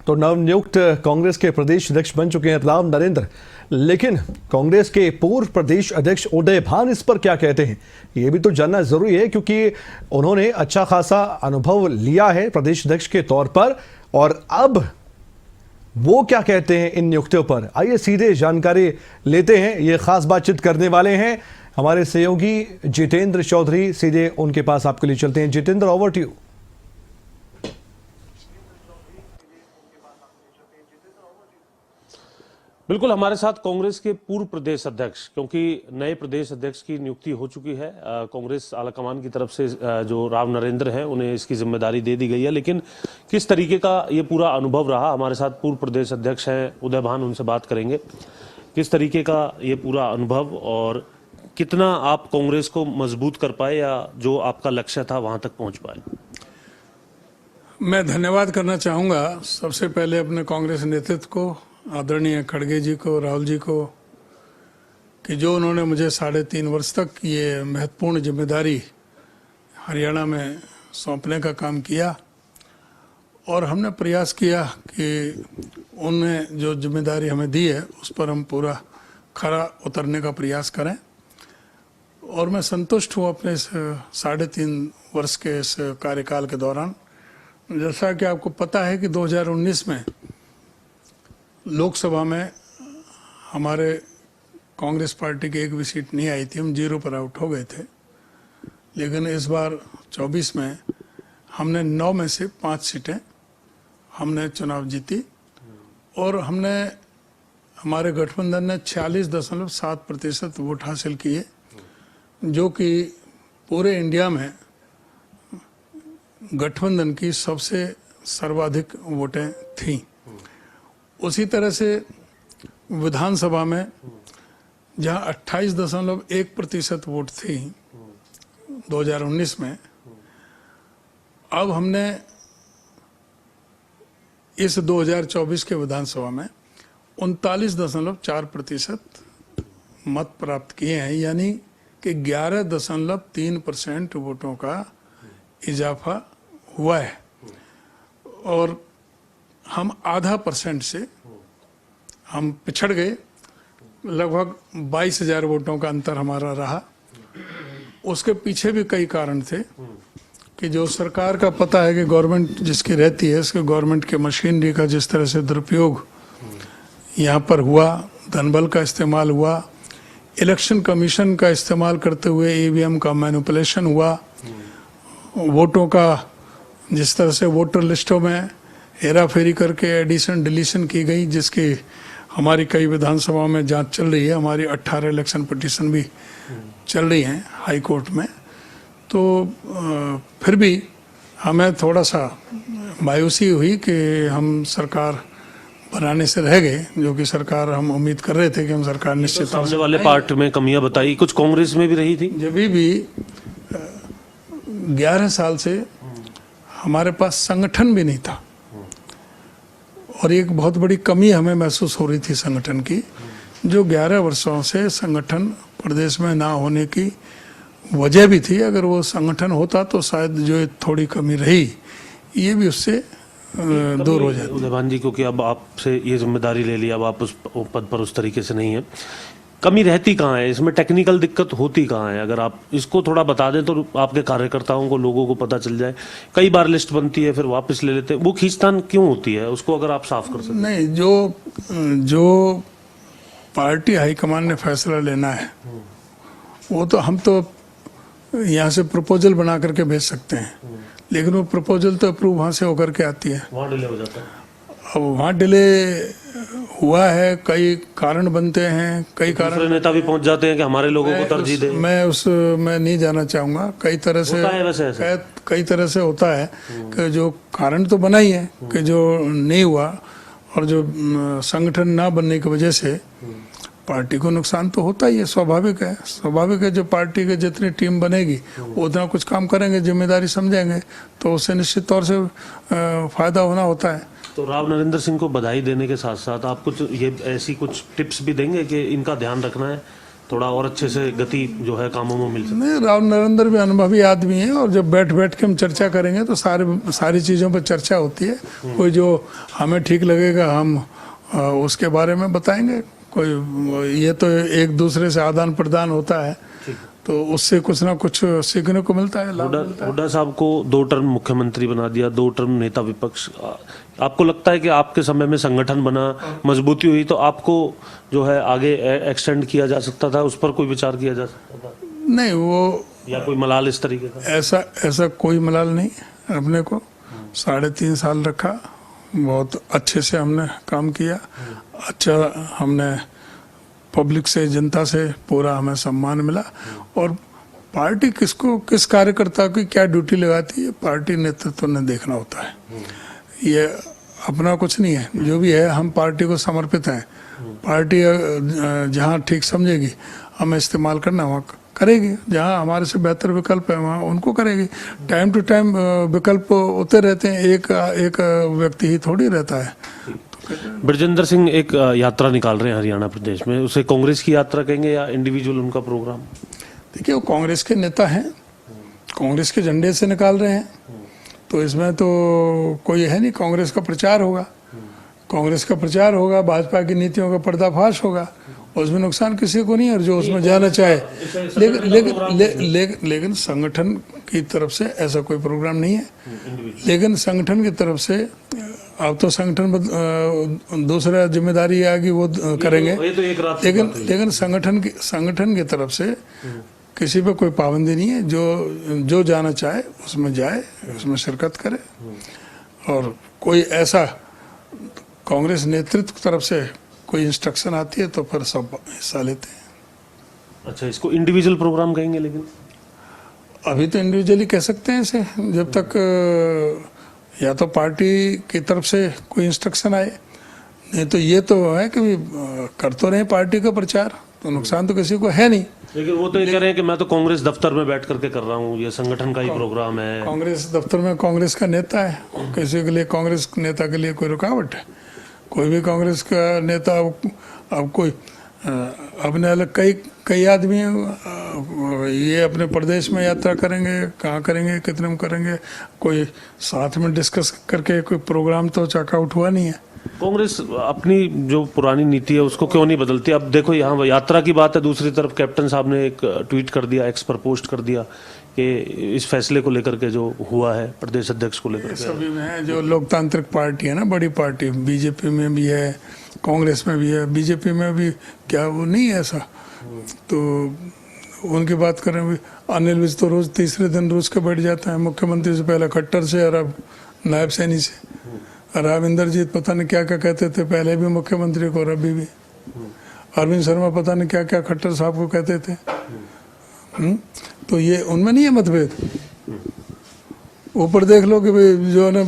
तो नवनियुक्त कांग्रेस के प्रदेश अध्यक्ष बन चुके हैं राव नरेंद्र, लेकिन कांग्रेस के पूर्व प्रदेश अध्यक्ष उदय भान इस पर क्या कहते हैं ये भी तो जानना जरूरी है, क्योंकि उन्होंने अच्छा खासा अनुभव लिया है प्रदेश अध्यक्ष के तौर पर। और अब वो क्या कहते हैं इन नियुक्तियों पर, आइए सीधे जानकारी लेते हैं। ये खास बातचीत करने वाले हैं हमारे सहयोगी जितेंद्र चौधरी, सीधे उनके पास आपके लिए चलते हैं। Jitendra, over to you. बिल्कुल, हमारे साथ कांग्रेस के पूर्व प्रदेश अध्यक्ष, क्योंकि नए प्रदेश अध्यक्ष की नियुक्ति हो चुकी है कांग्रेस आलाकमान की तरफ से, जो राव नरेंद्र हैं उन्हें इसकी जिम्मेदारी दे दी गई है। लेकिन किस तरीके का ये पूरा अनुभव रहा, हमारे साथ पूर्व प्रदेश अध्यक्ष हैं उदय भान, उनसे बात करेंगे। किस तरीके का ये पूरा अनुभव और कितना आप कांग्रेस को मजबूत कर पाए या जो आपका लक्ष्य था वहां तक पहुंच पाए? मैं धन्यवाद करना चाहूँगा सबसे पहले अपने कांग्रेस नेतृत्व को, आदरणीय खड़गे जी को, राहुल जी को, कि जो उन्होंने मुझे 3.5 वर्ष तक ये महत्वपूर्ण जिम्मेदारी हरियाणा में सौंपने का काम किया। और हमने प्रयास किया कि उनने जो जिम्मेदारी हमें दी है उस पर हम पूरा खरा उतरने का प्रयास करें। और मैं संतुष्ट हूँ अपने इस 3.5 वर्ष के इस कार्यकाल के दौरान। जैसा कि आपको पता है कि 2019 में लोकसभा में हमारे कांग्रेस पार्टी की एक भी सीट नहीं आई थी, हम 0 पर आउट हो गए थे। लेकिन इस बार 24 में हमने 9 में से 5 सीटें हमने चुनाव जीती और हमारे गठबंधन ने 46.7% वोट हासिल किए, जो कि पूरे इंडिया में गठबंधन की सबसे सर्वाधिक वोटें थीं। उसी तरह से विधानसभा में जहां 28.1% वोट थी 2019 में, अब हमने इस 2024 के विधानसभा में 39.4% मत प्राप्त किए हैं, यानी कि 11.3% वोटों का इजाफा हुआ है। और हम 0.5% से हम पिछड़ गए, लगभग 22,000 वोटों का अंतर हमारा रहा। उसके पीछे भी कई कारण थे कि जो सरकार का पता है कि गवर्नमेंट जिसकी रहती है, उसके गवर्नमेंट के मशीनरी का जिस तरह से दुरुपयोग यहाँ पर हुआ, धनबल का इस्तेमाल हुआ, इलेक्शन कमीशन का इस्तेमाल करते हुए ईवीएम का मैनिपुलेशन हुआ, वोटों का जिस तरह से वोटर लिस्टों में हेरा फेरी करके एडिशन डिलीशन की गई, जिसकी हमारी कई विधानसभाओं में जांच चल रही है। हमारी 18 इलेक्शन पिटीशन भी चल रही हैं हाई कोर्ट में। तो फिर भी हमें थोड़ा सा मायूसी हुई कि हम सरकार बनाने से रह गए, जो कि सरकार हम उम्मीद कर रहे थे कि हम सरकार निश्चित सामने वाले पार्ट में कमियां बताई, कुछ कांग्रेस में भी रही थी। जब भी 11 साल से हमारे पास संगठन भी नहीं था और एक बहुत बड़ी कमी हमें महसूस हो रही थी संगठन की, जो 11 वर्षों से संगठन प्रदेश में ना होने की वजह भी थी। अगर वो संगठन होता तो शायद जो थोड़ी कमी रही ये भी उससे दूर हो जाती। उदय भान जी, क्योंकि अब आपसे ये जिम्मेदारी ले ली, अब आप उस पद पर उस तरीके से नहीं है, कमी रहती कहाँ है इसमें, टेक्निकल दिक्कत होती कहाँ है? अगर आप इसको थोड़ा बता दें तो आपके कार्यकर्ताओं को, लोगों को पता चल जाए। कई बार लिस्ट बनती है फिर वापस ले लेते हैं, वो खींचतान क्यों होती है, उसको अगर आप साफ कर सकें। नहीं, जो पार्टी हाईकमान ने फैसला लेना है वो तो हम तो यहाँ से प्रपोजल बना करके भेज सकते हैं, लेकिन वो प्रपोजल तो अप्रूव वहाँ से होकर के आती है, वहाँ डिले हो जाता है। अब वहाँ डिले हुआ है, कई कारण बनते हैं, कई कारण नेता भी पहुंच जाते हैं कि हमारे लोगों को तरजीह दें। मैं नहीं जाना चाहूँगा। कई तरह से होता है कि जो कारण तो बना ही है कि जो नहीं हुआ और जो संगठन ना बनने की वजह से पार्टी को नुकसान तो होता ही है, स्वाभाविक है। जो पार्टी के जितनी टीम बनेगी वो उतना कुछ काम करेंगे, जिम्मेदारी समझेंगे, तो उससे निश्चित तौर से फायदा होना होता है। तो राव नरेंद्र सिंह को बधाई देने के साथ साथ आप कुछ ये ऐसी कुछ टिप्स भी देंगे कि इनका ध्यान रखना है थोड़ा और अच्छे से गति जो है कामों में मिल सके। नहीं, राव नरेंद्र भी अनुभवी आदमी है और जब बैठ बैठ के हम चर्चा करेंगे तो सारी चीज़ों पर चर्चा होती है। कोई जो हमें ठीक लगेगा हम उसके बारे में बताएंगे। कोई ये तो एक दूसरे से आदान प्रदान होता है तो उससे कुछ ना कुछ सीखने को मिलता है, लाभ मिलता है। हुड्डा साहब को 2 टर्म मुख्यमंत्री बना दिया, 2 टर्म नेता विपक्ष। आपको लगता है कि आपके समय में संगठन बना, मजबूती हुई, तो आपको जो है आगे एक्सटेंड किया जा सकता था, उस पर कोई विचार किया जा सकता था? नहीं, वो या कोई मलाल इस तरीके का? ऐसा कोई मलाल नहीं। अपने को 3.5 साल रखा, बहुत अच्छे से हमने काम किया। अच्छा, हमने पब्लिक से, जनता से पूरा हमें सम्मान मिला। और पार्टी किस कार्यकर्ता की क्या ड्यूटी लगाती है, पार्टी नेतृत्व ने देखना होता है। ये अपना कुछ नहीं है, जो भी है हम पार्टी को समर्पित हैं। पार्टी जहाँ ठीक समझेगी हमें इस्तेमाल करना वहाँ करेगी, जहाँ हमारे से बेहतर विकल्प है वहाँ उनको करेगी। टाइम टू टाइम विकल्प होते रहते हैं, एक व्यक्ति ही थोड़ी रहता है। ब्रजेंद्र सिंह एक यात्रा निकाल रहे हैं हरियाणा प्रदेश में, उसे कांग्रेस की यात्रा कहेंगे या इंडिविजुअल उनका प्रोग्राम? देखिए, वो कांग्रेस के नेता हैं, कांग्रेस के झंडे से निकाल रहे हैं, तो इसमें तो कोई है नहीं। कांग्रेस का प्रचार होगा, कांग्रेस का प्रचार होगा, भाजपा की नीतियों का पर्दाफाश होगा, उसमें नुकसान किसी को नहीं। और जो उसमें जाना चाहे, लेकिन संगठन की तरफ से ऐसा कोई प्रोग्राम नहीं है। लेकिन संगठन की तरफ से अब तो संगठन दूसरा जिम्मेदारी आ गई, वो करेंगे। लेकिन संगठन की तरफ से किसी पे कोई पाबंदी नहीं है। जो जाना चाहे उसमें जाए, उसमें शिरकत करे। और कोई ऐसा कांग्रेस नेतृत्व की तरफ से कोई इंस्ट्रक्शन आती है तो फिर सब हिस्सा लेते हैं। अच्छा, इसको इंडिविजुअल प्रोग्राम कहेंगे? लेकिन अभी तो इंडिविजुअली कह सकते हैं इसे, जब तक या तो पार्टी की तरफ से कोई इंस्ट्रक्शन आए। नहीं तो ये तो है कि कर तो रहे पार्टी का प्रचार, तो नुकसान तो किसी को है नहीं। लेकिन वो तो ये कह रहे हैं कि मैं तो कांग्रेस दफ्तर में बैठ करके कर रहा हूँ, ये संगठन का ही प्रोग्राम है। कांग्रेस दफ्तर में कांग्रेस का नेता है, किसी के लिए कांग्रेस नेता के लिए कोई रुकावट है? कोई भी कांग्रेस का नेता अब कोई अपने अलग कई आदमी ये अपने प्रदेश में यात्रा करेंगे, कहाँ करेंगे, कितने में करेंगे, कोई साथ में डिस्कस करके कोई प्रोग्राम तो चेकआउट हुआ नहीं है। कांग्रेस अपनी जो पुरानी नीति है उसको क्यों नहीं बदलती? अब देखो, यहाँ यात्रा की बात है, दूसरी तरफ कैप्टन साहब ने एक ट्वीट कर दिया, एक्स पर पोस्ट कर दिया कि इस फैसले को लेकर के जो हुआ है प्रदेश अध्यक्ष को लेकर के। सभी में है, जो लोकतांत्रिक पार्टी है ना, बड़ी पार्टी, बीजेपी में भी है, कांग्रेस में भी है, बीजेपी में भी, क्या वो नहीं है ऐसा? तो उनकी बात करें, अनिल विज तो रोज तीसरे दिन रूस के बैठ जाता है, मुख्यमंत्री से पहले खट्टर से और अब नायब सैनी से। राव इंद्रजीत पता नहीं क्या क्या कहते थे पहले भी मुख्यमंत्री को और अभी भी। अरविंद शर्मा पता नहीं क्या क्या खट्टर साहब को कहते थे। तो ये उनमें नहीं है मतभेद। ऊपर देख लो कि भाई जो है ना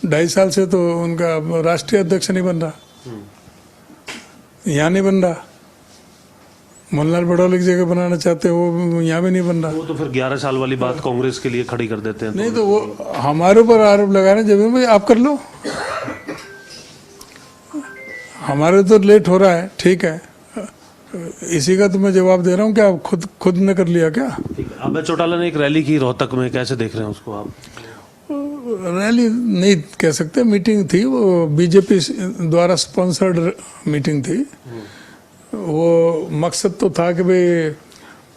2.5 साल से तो उनका राष्ट्रीय अध्यक्ष नहीं बन रहा, यहाँ नहीं बन रहा। मनलाल बड़ौली की जगह बनाना चाहते हैं, वो यहाँ भी नहीं बन रहा। वो तो फिर 11 साल वाली बात कांग्रेस के लिए खड़ी कर देते हैं। नहीं तो वो हमारे ऊपर आरोप लगा रहे हैं, जब भाई आप कर लो, हमारे तो लेट हो रहा है, ठीक है, इसी का तो मैं जवाब दे रहा हूँ। क्या आप खुद ने कर लिया क्या? अभय चौटाला ने एक रैली की रोहतक में, कैसे देख रहे हैं उसको आप? रैली नहीं कह सकते, मीटिंग थी, वो बीजेपी द्वारा स्पॉन्सर्ड मीटिंग थी। वो मकसद तो था कि भाई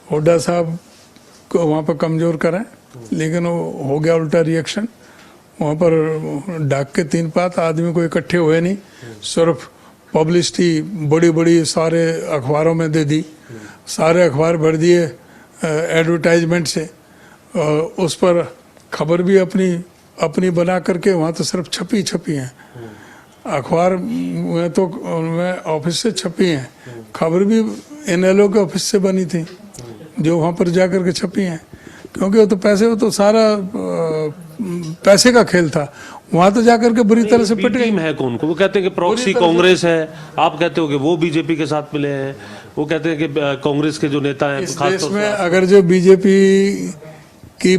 हुड्डा साहब को वहाँ पर कमज़ोर करें, लेकिन वो हो गया उल्टा रिएक्शन। वहाँ पर डाक के 3 पात आदमी को इकट्ठे हुए नहीं, सिर्फ पब्लिसिटी बड़ी बड़ी सारे अखबारों में दे दी, सारे अखबार भर दिए एडवर्टाइजमेंट से। उस पर खबर भी अपनी बना करके वहाँ तो सिर्फ छपी हैं, अखबार में तो मैं ऑफिस से छपी हैं, खबर भी NLO के ऑफिस से बनी थी जो वहाँ पर जा कर के छपी हैं। क्योंकि वो तो सारा पैसे का खेल था। वहाँ तो जाकर के बुरी तरह से पिट गई। है कौन को? वो कहते हैं कि प्रॉक्सी कांग्रेस है, आप कहते हो कि वो बीजेपी के साथ मिले हैं, वो कहते हैं कि कांग्रेस के जो नेता हैं इस देश में अगर जो बीजेपी की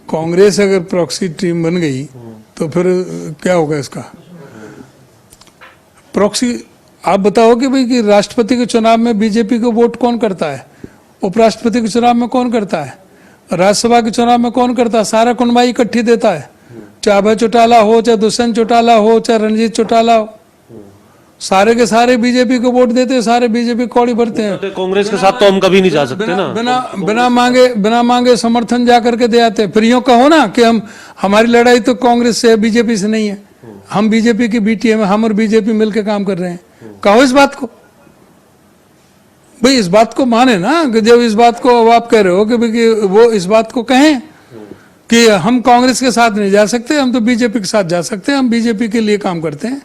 कांग्रेस अगर प्रॉक्सी टीम बन गई तो फिर क्या होगा इसका? प्रॉक्सी आप बताओ कि भाई कि राष्ट्रपति के चुनाव में बीजेपी को वोट कौन करता है, उपराष्ट्रपति के चुनाव में कौन करता है, राज्यसभा के चुनाव में कौन करता है? सारा कुनबाई इकट्ठी देता है, चाहे अभय चौटाला हो, चाहे दुष्यंत चौटाला हो, चाहे रणजीत चौटाला हो, सारे के सारे बीजेपी को वोट देते हैं, सारे बीजेपी कौड़ी भरते हैं। तो कांग्रेस के साथ तो हम कभी नहीं जा सकते ना। बिना मांगे समर्थन जा करके दे आते हैं। फिर यूं कहो ना कि हमारी लड़ाई तो कांग्रेस से है, बीजेपी से नहीं है, हम बीजेपी की बी टीम है, हम और बीजेपी मिलकर काम कर रहे हैं। कहो इस बात को, भाई इस बात को माने ना, कि जब इस बात को आप कह रहे हो कि भाई कि वो इस बात को कहें कि हम कांग्रेस के साथ नहीं जा सकते, हम तो बीजेपी के साथ जा सकते हैं, हम बीजेपी के लिए काम करते हैं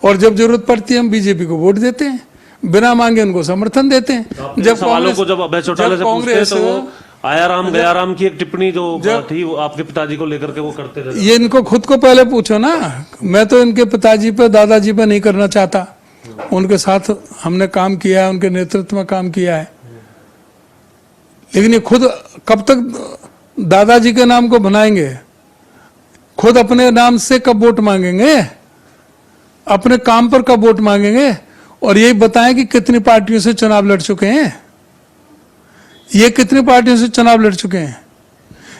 और जब जरूरत पड़ती है हम बीजेपी को वोट देते हैं, बिना मांगे उनको समर्थन देते हैं। जब सवालों को जब अभय चौटाला से पूछते हैं तो वो आया राम गया राम की एक टिप्पणी जो थी वो आपके पिताजी को लेकर के वो करते रहे। ये इनको खुद को पहले पूछो ना, मैं तो इनके पिताजी पे दादाजी पे नहीं करना चाहता, उनके साथ हमने काम किया है, उनके नेतृत्व में काम किया है, लेकिन ये खुद कब तक दादाजी के नाम को बनाएंगे, खुद अपने नाम से कब वोट मांगेंगे, अपने काम पर कब वोट मांगेंगे? और यही बताएं कि कितनी पार्टियों से चुनाव लड़ चुके हैं, ये कितनी पार्टियों से चुनाव लड़ चुके हैं।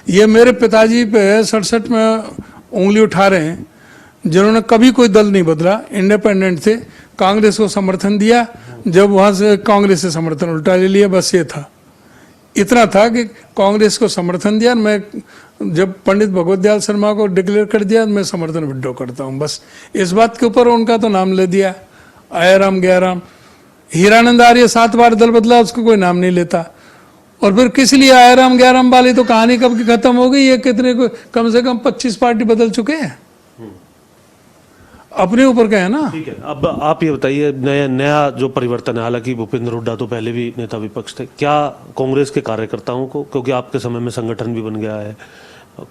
ये मेरे पिताजी पे 67 में उंगली उठा रहे हैं, जिन्होंने कभी कोई दल नहीं बदला, इंडिपेंडेंट थे, कांग्रेस को समर्थन दिया, जब वहां से कांग्रेस से समर्थन उल्टा ले लिया, बस ये था, इतना था कि कांग्रेस को समर्थन दिया। मैं जब पंडित भगवत दयाल शर्मा को डिक्लेयर कर दिया, मैं समर्थन विड्रॉ करता हूं, बस इस बात के ऊपर उनका तो नाम ले दिया, आया राम गया राम। हीरानंद आर्य 7 बार दल बदला, उसको कोई नाम नहीं लेता, और फिर किस लिए आया राम गया राम वाली तो कहानी कब की खत्म हो गई। ये कितने को कम से कम 25 पार्टी बदल चुके हैं, अपने ऊपर का है ना। ठीक है, अब आप ये बताइए, नया जो परिवर्तन है, हालांकि भूपेंद्र हुड्डा तो पहले भी नेता विपक्ष थे, क्या कांग्रेस के कार्यकर्ताओं को, क्योंकि आपके समय में संगठन भी बन गया है,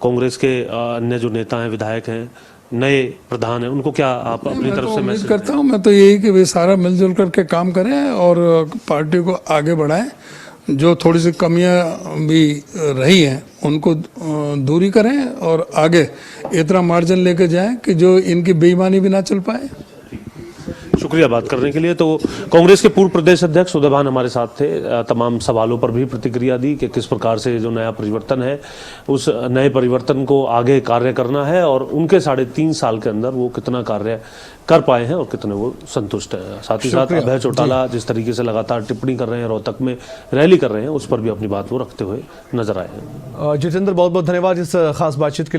कांग्रेस के अन्य जो नेता हैं, विधायक हैं, नए प्रधान हैं, उनको क्या आप अपनी तरफ से मैसेज करता हूँ? मैं तो यही कि वे सारा मिलजुल करके काम करें और पार्टी को आगे बढ़ाएं, जो थोड़ी सी कमियां भी रही हैं उनको दूरी करें और आगे इतना मार्जिन लेके जाएं कि जो इनकी बेईमानी भी ना चल पाए। शुक्रिया बात करने के लिए। तो कांग्रेस के पूर्व प्रदेश अध्यक्ष उदय भान हमारे साथ थे, तमाम सवालों पर भी प्रतिक्रिया दी कि किस प्रकार से जो नया परिवर्तन है उस नए परिवर्तन को आगे कार्य करना है और उनके 3.5 साल के अंदर वो कितना कार्य कर पाए हैं और कितने वो संतुष्ट है। साथ ही साथ अभय चौटाला जिस तरीके से लगातार टिप्पणी कर रहे हैं, रोहतक में रैली कर रहे हैं, उस पर भी अपनी बात वो रखते हुए नजर आए हैं। जितेंद्र, बहुत बहुत धन्यवाद इस खास बातचीत के लिए।